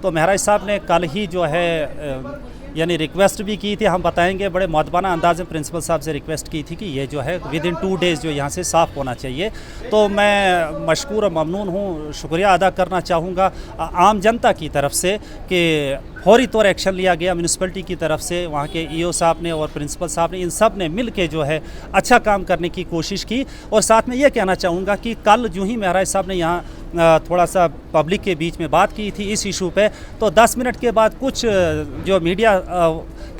तो महराज साहब ने कल ही जो है यानी रिक्वेस्ट भी की थी, हम बताएंगे, बड़े मौदबाना अंदाज में प्रिंसिपल साहब से रिक्वेस्ट की थी कि ये जो है विद इन 2 डेज़ जो यहाँ से साफ़ होना चाहिए। तो मैं मशकूर और ममनून हूँ, शुक्रिया अदा करना चाहूँगा आम जनता की तरफ से कि फौरी तौर एक्शन लिया गया म्यूनसिपलिटी की तरफ से, वहाँ के ईओ साहब ने और प्रिंसिपल साहब ने, इन सब ने मिल के जो है अच्छा काम करने की कोशिश की। और साथ में ये कहना चाहूँगा कि कल जो ही महराज साहब ने यहाँ थोड़ा सा पब्लिक के बीच में बात की थी इस इशू पे, तो 10 मिनट के बाद कुछ जो मीडिया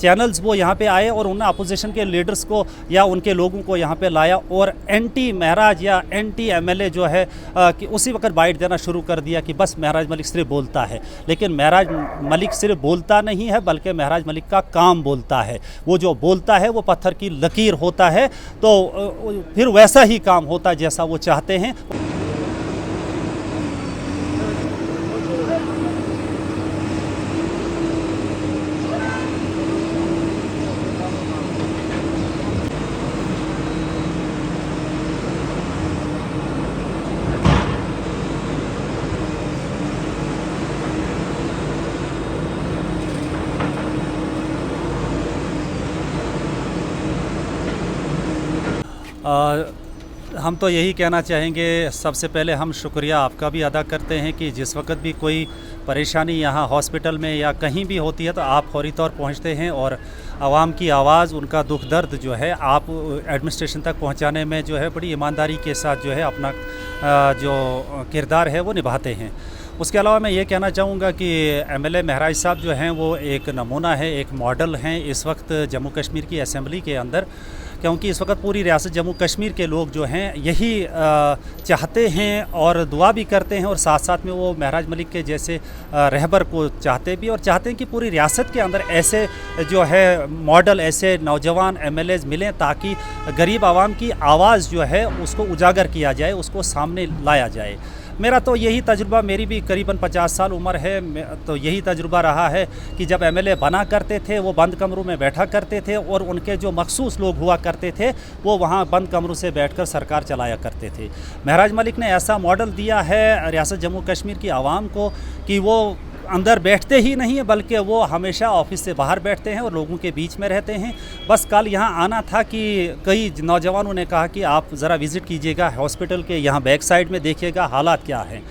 चैनल्स वो यहाँ पे आए और उन्होंने अपोजिशन के लीडर्स को या उनके लोगों को यहाँ पे लाया और एंटी महराज या एंटी एमएलए जो है कि उसी वक्त बाइट देना शुरू कर दिया कि बस महराज मलिक सिर्फ बोलता है। लेकिन महराज मलिक सिर्फ बोलता नहीं है, बल्कि महराज मलिक का काम बोलता है। वो जो बोलता है वो पत्थर की लकीर होता है, तो फिर वैसा ही काम होता है जैसा वो चाहते हैं। हम तो यही कहना चाहेंगे, सबसे पहले हम शुक्रिया आपका भी अदा करते हैं कि जिस वक्त भी कोई परेशानी यहाँ हॉस्पिटल में या कहीं भी होती है तो आप फौरी तौर पहुँचते हैं और आवाम की आवाज़, उनका दुख दर्द जो है आप एडमिनिस्ट्रेशन तक पहुँचाने में जो है बड़ी ईमानदारी के साथ जो है अपना जो किरदार है वो निभाते हैं। उसके अलावा मैं ये कहना चाहूँगा कि एमएलए महराज साहब जो हैं वो एक नमूना है, एक मॉडल हैं इस वक्त जम्मू कश्मीर की असेंबली के अंदर, क्योंकि इस वक्त पूरी रियासत जम्मू कश्मीर के लोग जो हैं यही चाहते हैं और दुआ भी करते हैं, और साथ साथ में वो महराज मलिक के जैसे रहबर को चाहते भी, और चाहते हैं कि पूरी रियासत के अंदर ऐसे जो है मॉडल, ऐसे नौजवान एमएलएज मिलें ताकि गरीब आवाम की आवाज़ जो है उसको उजागर किया जाए, उसको सामने लाया जाए। मेरा तो यही तजुर्बा, मेरी भी करीबन 50 साल उम्र है, तो यही तजुर्बा रहा है कि जब एमएलए बना करते थे वो बंद कमरों में बैठा करते थे और उनके जो मखसूस लोग हुआ करते थे वो वहाँ बंद कमरों से बैठकर सरकार चलाया करते थे। महराज मलिक ने ऐसा मॉडल दिया है रियासत जम्मू कश्मीर की आवाम को कि वो अंदर बैठते ही नहीं है बल्कि वो हमेशा ऑफिस से बाहर बैठते हैं और लोगों के बीच में रहते हैं। बस कल यहाँ आना था कि कई नौजवानों ने कहा कि आप ज़रा विज़िट कीजिएगा हॉस्पिटल के यहाँ बैक साइड में, देखिएगा हालात क्या हैं।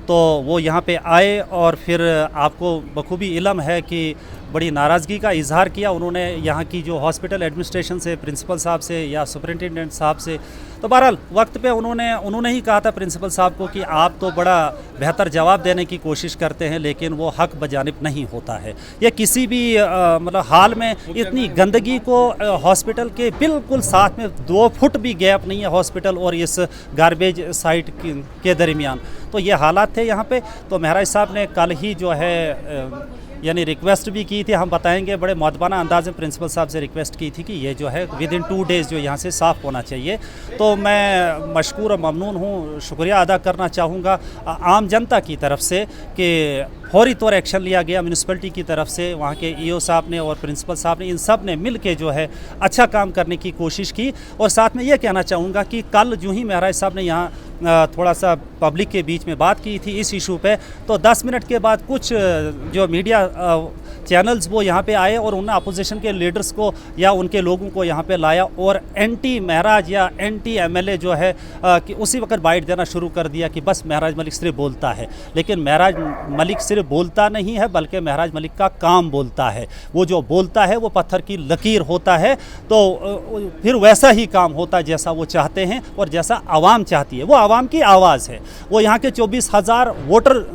तो वो यहाँ पे आए और फिर आपको बखूबी इल्म है कि बड़ी नाराज़गी का इजहार किया उन्होंने यहाँ की जो हॉस्पिटल एडमिनिस्ट्रेशन से, प्रिंसिपल साहब से या सुपरिटेंडेंट साहब से। तो बहरहाल वक्त पे उन्होंने ही कहा था प्रिंसिपल साहब को कि आप तो बड़ा बेहतर जवाब देने की कोशिश करते हैं लेकिन वो हक बजानिब नहीं होता है। ये किसी भी मतलब हाल में इतनी गंदगी को हॉस्पिटल के बिल्कुल साथ में 2 फुट भी गैप नहीं है हॉस्पिटल और इस गार्बेज साइट के दरमियान, तो ये हालात थे यहाँ पे। तो महराज साहब ने कल ही जो है यानी रिक्वेस्ट भी की थी, हम बताएंगे, बड़े मौदबाना अंदाज में प्रिंसिपल साहब से रिक्वेस्ट की थी कि ये जो है विद इन 2 डेज़ जो यहाँ से साफ़ होना चाहिए। तो मैं मशकूर और ममनून हूँ, शुक्रिया अदा करना चाहूँगा आम जनता की तरफ से कि फौरी तौर एक्शन लिया गया म्यूनसिपलिटी की तरफ से, वहाँ के ईओ साहब ने और प्रिंसिपल साहब ने, इन सब ने मिल के जो है अच्छा काम करने की कोशिश की। और साथ में ये कहना चाहूँगा कि कल जो ही महराज साहब ने यहाँ थोड़ा सा पब्लिक के बीच में बात की थी इस इशू पे, तो 10 मिनट के बाद कुछ जो मीडिया चैनल्स वो यहाँ पे आए और उन्होंने अपोजिशन के लीडर्स को या उनके लोगों को यहाँ पे लाया और एंटी महराज या एंटी एमएलए जो है कि उसी वक्त बाइट देना शुरू कर दिया कि बस महराज मलिक सिर्फ बोलता है। लेकिन महराज मलिक सिर्फ बोलता नहीं है बल्कि महराज मलिक का काम बोलता है। वो जो बोलता है वो पत्थर की लकीर होता है, तो फिर वैसा ही काम होता है जैसा वो चाहते हैं और जैसा आवाम चाहती है। वो आवाम की आवाज़ है। वो यहाँ के 24,000 वोटर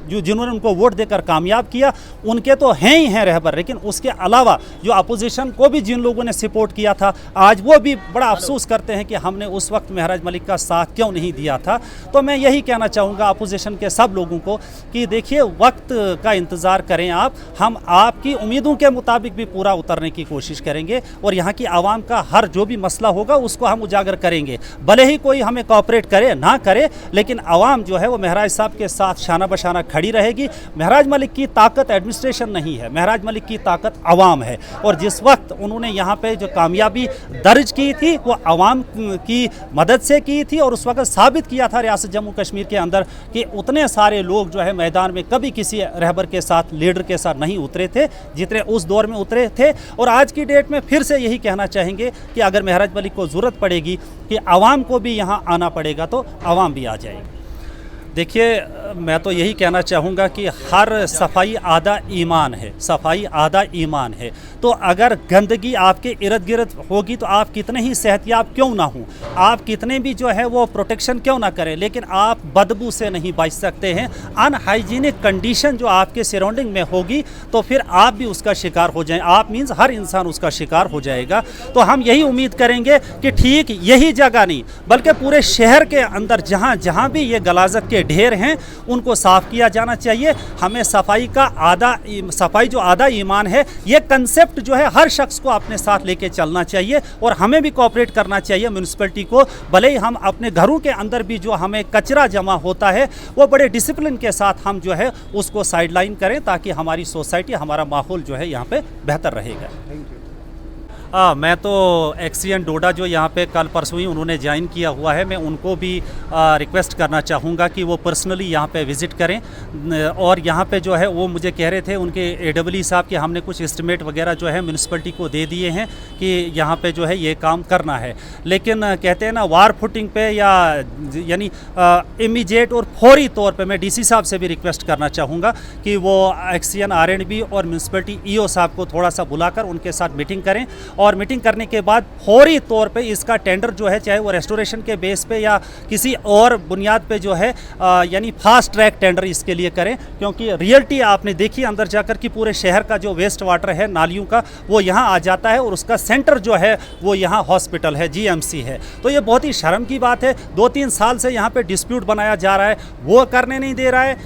जिन्होंने उनको वोट देकर कामयाब किया उनके तो हैं ही हैं रहबर, लेकिन उसके अलावा जो अपोजिशन को भी जिन लोगों ने सपोर्ट किया था आज वो भी बड़ा अफसोस करते हैं कि हमने उस वक्त महराज मलिक का साथ क्यों नहीं दिया था। तो मैं यही कहना चाहूँगा अपोजिशन के सब लोगों को कि देखिए वक्त का इंतज़ार करें आप, हम आपकी उम्मीदों के मुताबिक भी पूरा उतरने की कोशिश करेंगे और यहाँ की आवाम का हर जो भी मसला होगा उसको हम उजागर करेंगे। भले ही कोई हमें कोऑपरेट करे ना करे, लेकिन आवाम जो है वो महराज साहब के साथ शाना बशाना खड़ी रहेगी। महराज मलिक की ताकत एडमिनिस्ट्रेशन नहीं है, महराज मलिक की ताकत अवाम है। और जिस वक्त उन्होंने यहाँ पे जो कामयाबी दर्ज की थी वो अवाम की मदद से की थी, और उस वक्त साबित किया था रियासत जम्मू कश्मीर के अंदर कि उतने सारे लोग जो है मैदान में कभी किसी रहबर के साथ, लीडर के साथ नहीं उतरे थे जितने उस दौर में उतरे थे। और आज की डेट में फिर से यही कहना चाहेंगे कि अगर महराज मलिक को ज़रूरत पड़ेगी कि आवाम को भी यहाँ आना पड़ेगा तो आवाम भी आ जाएगी। देखिए, मैं तो यही कहना चाहूँगा कि हर सफाई आधा ईमान है, सफाई आधा ईमान है। तो अगर गंदगी आपके इर्द गिर्द होगी तो आप कितने ही सेहतयाब क्यों ना हों, आप कितने भी जो है वो प्रोटेक्शन क्यों ना करें, लेकिन आप बदबू से नहीं बच सकते हैं। अनहाइजीनिक कंडीशन जो आपके सराउंडिंग में होगी तो फिर आप भी उसका शिकार हो जाएं। आप मीन्स हर इंसान उसका शिकार हो जाएगा। तो हम यही उम्मीद करेंगे कि ठीक यही जगह नहीं बल्कि पूरे शहर के अंदर जहाँ जहाँ भी ये गलाजत के ढेर हैं उनको साफ किया जाना चाहिए। हमें सफाई जो आधा ईमान है, ये कंसेप्ट जो है हर शख्स को अपने साथ लेके चलना चाहिए, और हमें भी कोऑपरेट करना चाहिए म्यूनिसिपैलिटी को। भले ही हम अपने घरों के अंदर भी जो हमें कचरा जमा होता है वो बड़े डिसिप्लिन के साथ हम जो है उसको साइडलाइन करें, ताकि हमारी सोसाइटी, हमारा माहौल जो है यहाँ पे बेहतर रहेगा। मैं तो एक्सीएन डोडा जो यहाँ पे कल परसों ही उन्होंने ज्वाइन किया हुआ है, मैं उनको भी रिक्वेस्ट करना चाहूँगा कि वो पर्सनली यहाँ पे विज़िट करें। और यहाँ पे जो है वो मुझे कह रहे थे उनके एडब्ल्यू साहब कि हमने कुछ एस्टिमेट वगैरह जो है म्यूनिसिपैलिटी को दे दिए हैं कि यहाँ पे जो है ये काम करना है। लेकिन कहते हैं ना, वार फुटिंग पे या यानी इमीडिएट और फौरी तौर पर मैं DC साहब से भी रिक्वेस्ट करना चाहूँगा कि वो एक्सीएन R&B और म्यूनिसिपैलिटी EO साहब को थोड़ा सा बुलाकर उनके साथ मीटिंग करें, और मीटिंग करने के बाद फौरी तौर पे इसका टेंडर जो है, चाहे वो रेस्टोरेशन के बेस पे या किसी और बुनियाद पे जो है यानी फास्ट ट्रैक टेंडर इसके लिए करें। क्योंकि रियलिटी आपने देखी अंदर जाकर कि पूरे शहर का जो वेस्ट वाटर है नालियों का वो यहाँ आ जाता है, और उसका सेंटर जो है वो यहाँ हॉस्पिटल है, GMC है। तो ये बहुत ही शर्म की बात है। 2-3 साल से यहाँ पे डिस्प्यूट बनाया जा रहा है, वो करने नहीं दे रहा है,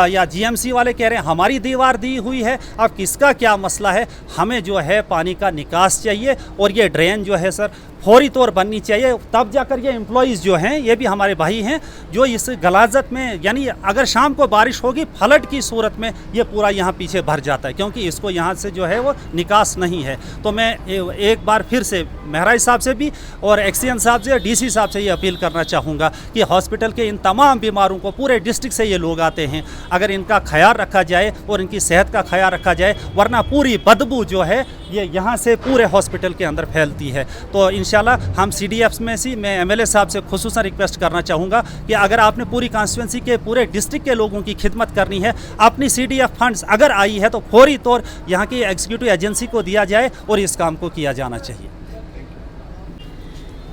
या GMC वाले कह रहे हैं हमारी दीवार दी हुई है। अब किसका क्या मसला है? हमें जो है पानी का निकास चाहिए, और ये ड्रेन जो है सर फौरी तौर बननी चाहिए। तब जाकर ये एम्प्लॉइज़ जो हैं, ये भी हमारे भाई हैं जो इस गलाजत में, यानी अगर शाम को बारिश होगी फ्लड की सूरत में ये पूरा यहाँ पीछे भर जाता है, क्योंकि इसको यहाँ से जो है वो निकास नहीं है। तो मैं एक बार फिर से महराज साहब से भी और एक्सीएन साहब से, DC साहब से ये अपील करना चाहूँगा कि हॉस्पिटल के इन तमाम बीमारों को, पूरे डिस्ट्रिक्ट से ये लोग आते हैं, अगर इनका ख्याल रखा जाए और इनकी सेहत का ख्याल रखा जाए, वरना पूरी बदबू जो है ये यहाँ से पूरे हॉस्पिटल के अंदर फैलती है। तो इंशाल्लाह हम CDF में से, मैं MLA साहब से खुसूसन रिक्वेस्ट करना चाहूँगा कि अगर आपने पूरी कॉन्स्टिट्यूंसी के, पूरे डिस्ट्रिक्ट के लोगों की खिदमत करनी है, अपनी CDF फंड्स अगर आई है तो फौरी तौर यहाँ की एग्जीक्यूटिव एजेंसी को दिया जाए और इस काम को किया जाना चाहिए।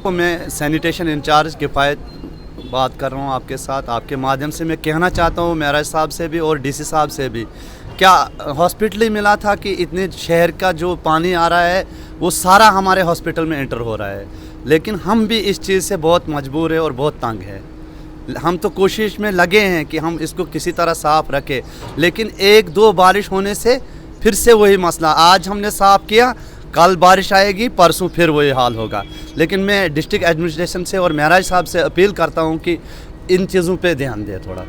मैं सैनिटेशन इंचार्ज किफ़ायत बात कर रहा हूँ आपके साथ। आपके माध्यम से मैं कहना चाहता हूँ महराज साहब से भी और DC साहब से भी, क्या हॉस्पिटल ही मिला था कि इतने शहर का जो पानी आ रहा है वो सारा हमारे हॉस्पिटल में एंटर हो रहा है। लेकिन हम भी इस चीज़ से बहुत मजबूर है और बहुत तंग है। हम तो कोशिश में लगे हैं कि हम इसको किसी तरह साफ़ रखें, लेकिन 1-2 बारिश होने से फिर से वही मसला। आज हमने साफ़ किया, कल बारिश आएगी, परसों फिर वही हाल होगा। लेकिन मैं डिस्ट्रिक्ट एडमिनिस्ट्रेशन से और महराज साहब से अपील करता हूँ कि इन चीज़ों पे ध्यान दें थोड़ा।